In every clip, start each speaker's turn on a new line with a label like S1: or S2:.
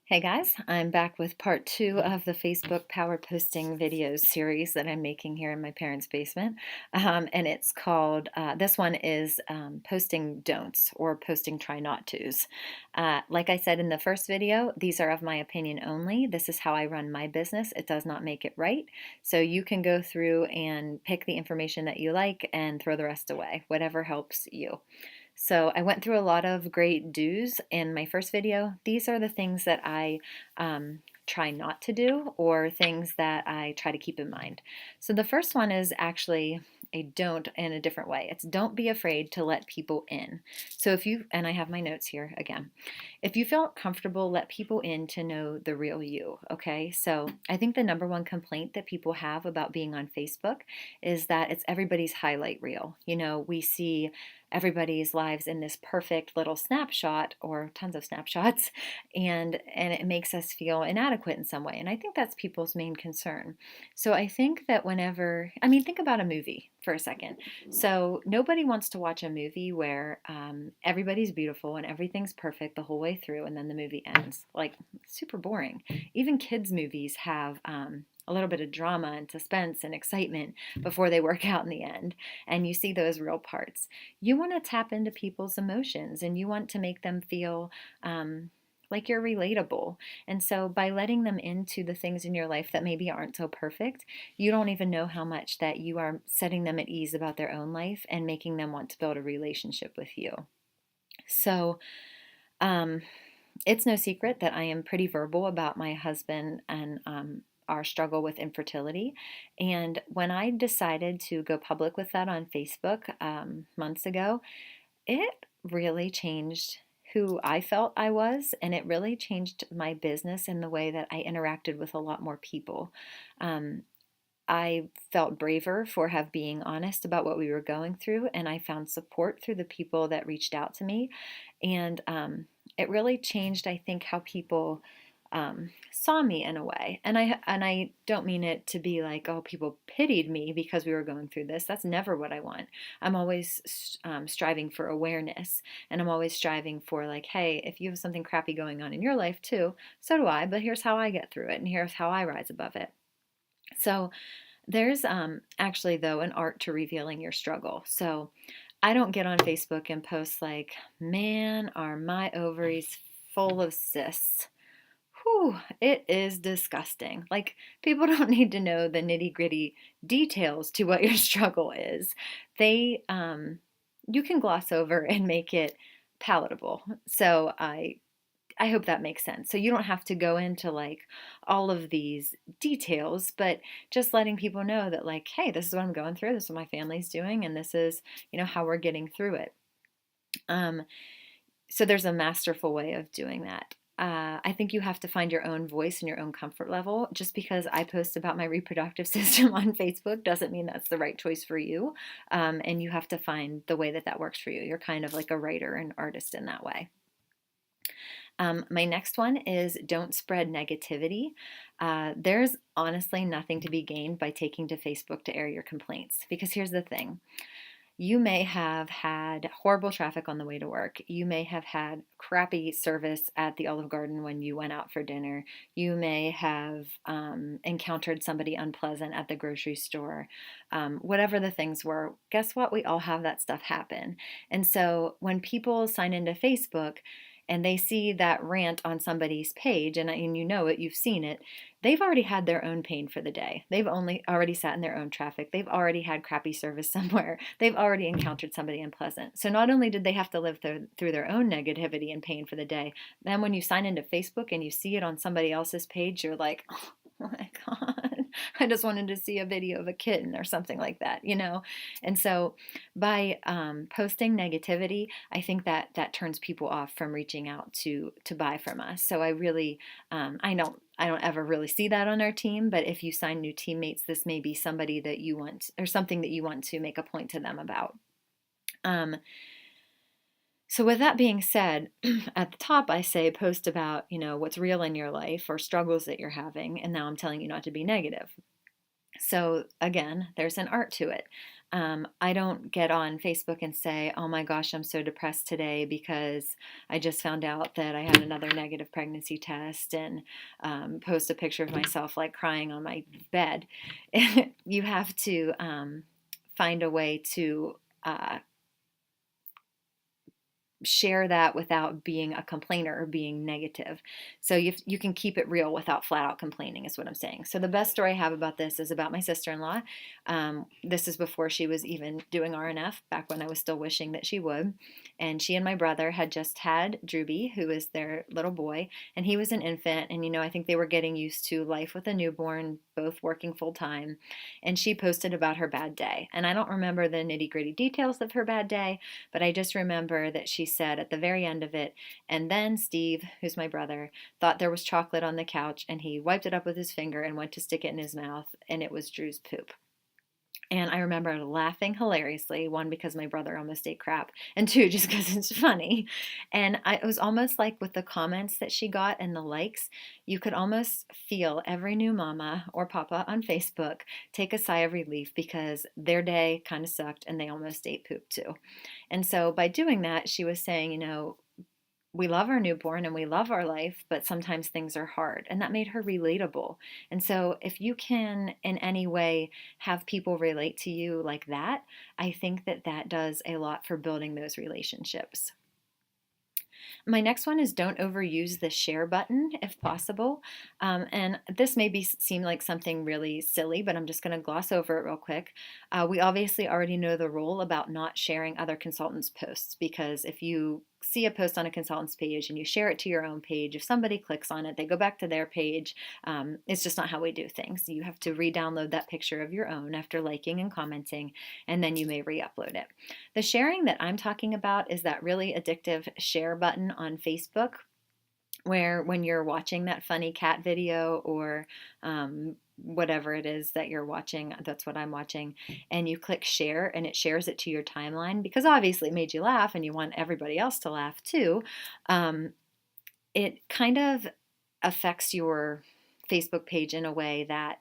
S1: Hey guys, I'm back with part two of the Facebook power posting videos series that I'm making here in my parents' basement. And it's called, this one is posting don'ts or posting try not tos. Like I said in the first video, these are of my opinion only. This is how I run my business. It does not make it right. So you can go through and pick the information that you like and throw the rest away, whatever helps you. So I went through a lot of great do's in my first video. These are the things that I try not to do or things that I try to keep in mind. So the first one is actually a don't in a different way. It's don't be afraid to let people in. So if you, and I have my notes here again, if you feel comfortable, let people in to know the real you, okay? So I think the number one complaint that people have about being on Facebook is that it's everybody's highlight reel. You know, we see everybody's lives in this perfect little snapshot or tons of snapshots and it makes us feel inadequate in some way, and I think that's people's main concern. So I think that whenever, I mean, think about a movie for a second. So nobody wants to watch a movie where everybody's beautiful and everything's perfect the whole way through and then the movie ends. Like, super boring. Even kids movies have a little bit of drama and suspense and excitement before they work out in the end, and you see those real parts. You want to tap into people's emotions and you want to make them feel like you're relatable. And so by letting them into the things in your life that maybe aren't so perfect, you don't even know how much that you are setting them at ease about their own life and making them want to build a relationship with you. So, um, it's no secret that I am pretty verbal about my husband and our struggle with infertility. And when I decided to go public with that on Facebook months ago, it really changed who I felt I was, and it really changed my business in the way that I interacted with a lot more people. Um, I felt braver for have being honest about what we were going through, and I found support through the people that reached out to me, and it really changed, I think, how people saw me in a way. And I don't mean it to be like, oh, people pitied me because we were going through this. That's never what I want. I'm always striving for awareness, and I'm always striving for like, hey, if you have something crappy going on in your life too, so do I. But here's how I get through it, and here's how I rise above it. So there's actually, though, an art to revealing your struggle. So I don't get on Facebook and post like, man, are my ovaries full of cysts? Whew, it is disgusting. Like, people don't need to know the nitty gritty details to what your struggle is. You can gloss over and make it palatable. So I hope that makes sense. So you don't have to go into like all of these details, but just letting people know that like, hey, this is what I'm going through, this is what my family's doing, and this is, how we're getting through it. Um, so there's a masterful way of doing that. I think you have to find your own voice and your own comfort level. Just because I post about my reproductive system on Facebook doesn't mean that's the right choice for you. And you have to find the way that that works for you. You're kind of like a writer and artist in that way. My next one is don't spread negativity. There's honestly nothing to be gained by taking to Facebook to air your complaints. Because here's the thing, you may have had horrible traffic on the way to work. You may have had crappy service at the Olive Garden when you went out for dinner. You may have encountered somebody unpleasant at the grocery store. Whatever the things were, guess what? We all have that stuff happen. And so when people sign into Facebook, and they see that rant on somebody's page, and you know it, you've seen it, they've already had their own pain for the day. They've only already sat in their own traffic. They've already had crappy service somewhere. They've already encountered somebody unpleasant. So not only did they have to live through their own negativity and pain for the day, then when you sign into Facebook and you see it on somebody else's page, you're like, oh my God, I just wanted to see a video of a kitten or something like that. And so by posting negativity, I think that that turns people off from reaching out to buy from us. So I really, I don't ever really see that on our team, but if you sign new teammates, this may be somebody that you want or something that you want to make a point to them about. So with that being said, at the top I say post about, what's real in your life or struggles that you're having, and now I'm telling you not to be negative. So again, there's an art to it. I don't get on Facebook and say, oh my gosh, I'm so depressed today because I just found out that I had another negative pregnancy test, and post a picture of myself like crying on my bed. You have to find a way to share that without being a complainer or being negative. So you can keep it real without flat out complaining, is what I'm saying. So the best story I have about this is about my sister-in-law. This is before she was even doing RNF, back when I was still wishing that she would. And she and my brother had just had Drewby, who is their little boy, and he was an infant. And, I think they were getting used to life with a newborn, both working full time. And she posted about her bad day. And I don't remember the nitty gritty details of her bad day, but I just remember that she said at the very end of it, and then Steve, who's my brother, thought there was chocolate on the couch, and he wiped it up with his finger and went to stick it in his mouth, and it was Drew's poop. And I remember laughing hilariously, one, because my brother almost ate crap, and two, just because it's funny. And it was almost like with the comments that she got and the likes, you could almost feel every new mama or papa on Facebook take a sigh of relief because their day kind of sucked and they almost ate poop too. And so by doing that, she was saying, we love our newborn and we love our life, but sometimes things are hard. And that made her relatable. And so, if you can in any way have people relate to you like that, I think that that does a lot for building those relationships. My next one is don't overuse the share button if possible. And this may seem like something really silly, but I'm just going to gloss over it real quick. We obviously already know the rule about not sharing other consultants' posts, because if you see a post on a consultant's page and you share it to your own page, if somebody clicks on it, they go back to their page. It's just not how we do things. You have to re-download that picture of your own after liking and commenting, and then you may re-upload it. The sharing that I'm talking about is that really addictive share button on Facebook, where when you're watching that funny cat video or whatever it is that you're watching, that's what I'm watching, and you click share and it shares it to your timeline because obviously it made you laugh and you want everybody else to laugh too. It kind of affects your Facebook page in a way that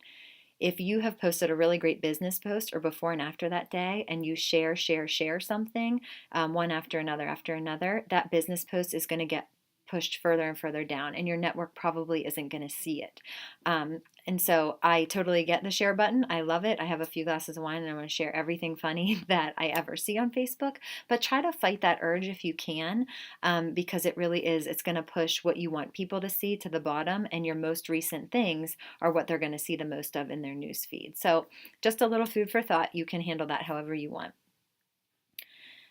S1: if you have posted a really great business post or before and after that day, and you share something, one after another, that business post is going to get pushed further and further down, and your network probably isn't going to see it. And so I totally get the share button. I love it. I have a few glasses of wine and I want to share everything funny that I ever see on Facebook. But try to fight that urge if you can, because it really is. It's going to push what you want people to see to the bottom, and your most recent things are what they're going to see the most of in their news feed. So just a little food for thought. You can handle that however you want.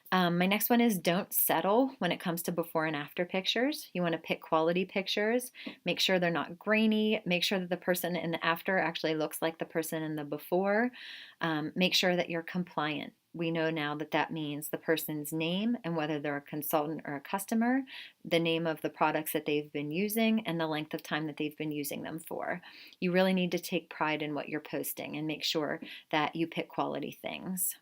S1: My next one is don't settle when it comes to before and after pictures. You want to pick quality pictures. Make sure they're not grainy. Make sure that the person in the after actually looks like the person in the before. Make sure that you're compliant. We know now that that means the person's name and whether they're a consultant or a customer, the name of the products that they've been using, and the length of time that they've been using them for. You really need to take pride in what you're posting and make sure that you pick quality things.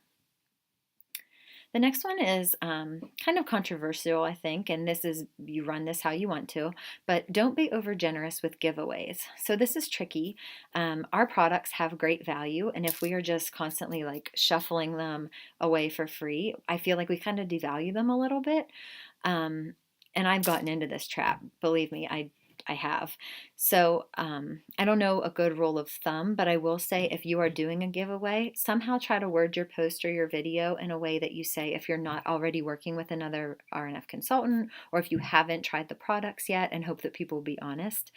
S1: The next one is kind of controversial, I think, and this is, you run this how you want to, but don't be over generous with giveaways. So this is tricky. Our products have great value, and if we are just constantly like shuffling them away for free, I feel like we kind of devalue them a little bit. And I've gotten into this trap. Believe me, I have. So I don't know a good rule of thumb, but I will say if you are doing a giveaway, somehow try to word your post or your video in a way that you say if you're not already working with another RNF consultant, or if you haven't tried the products yet, and hope that people will be honest,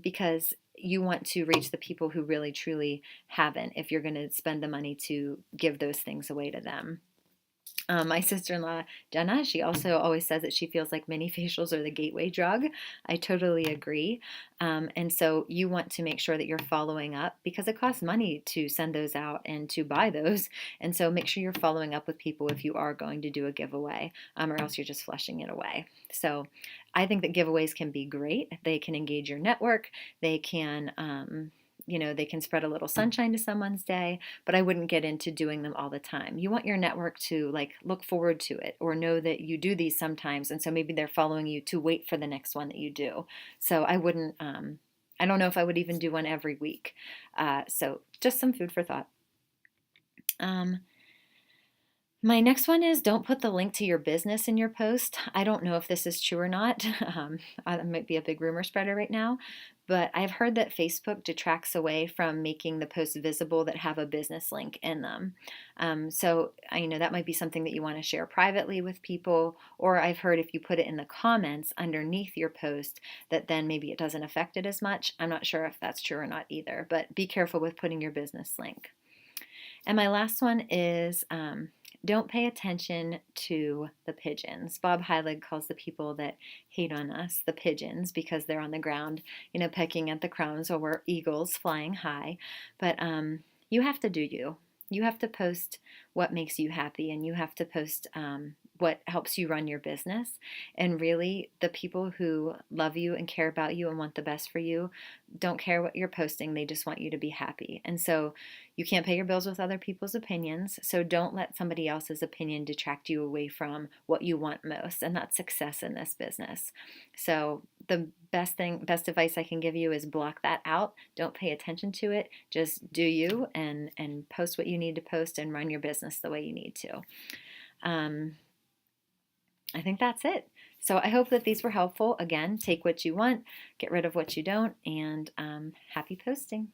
S1: because you want to reach the people who really truly haven't if you're going to spend the money to give those things away to them. My sister-in-law, Jenna, she also always says that she feels like mini facials are the gateway drug. I totally agree. And so you want to make sure that you're following up, because it costs money to send those out and to buy those. And so make sure you're following up with people if you are going to do a giveaway, or else you're just flushing it away. So I think that giveaways can be great. They can engage your network. They can they can spread a little sunshine to someone's day, but I wouldn't get into doing them all the time. You want your network to like look forward to it or know that you do these sometimes, and so maybe they're following you to wait for the next one that you do. So I wouldn't, I don't know if I would even do one every week. So just some food for thought. My next one is don't put the link to your business in your post. I don't know if this is true or not. I might be a big rumor spreader right now, but I've heard that Facebook detracts away from making the posts visible that have a business link in them. So I know that might be something that you want to share privately with people, or I've heard if you put it in the comments underneath your post, that then maybe it doesn't affect it as much. I'm not sure if that's true or not either, but be careful with putting your business link. And my last one is don't pay attention to the pigeons. Bob Heilig calls the people that hate on us the pigeons because they're on the ground, pecking at the crumbs, or we're eagles flying high. But you have to do you. You have to post what makes you happy, and you have to post what helps you run your business. And really, the people who love you and care about you and want the best for you don't care what you're posting. They just want you to be happy. And so you can't pay your bills with other people's opinions. So don't let somebody else's opinion detract you away from what you want most, and that's success in this business. So the best advice I can give you is block that out. Don't pay attention to it. Just do you, and post what you need to post and run your business the way you need to. Um, I think that's it. So I hope that these were helpful. Again, take what you want, get rid of what you don't, and happy posting.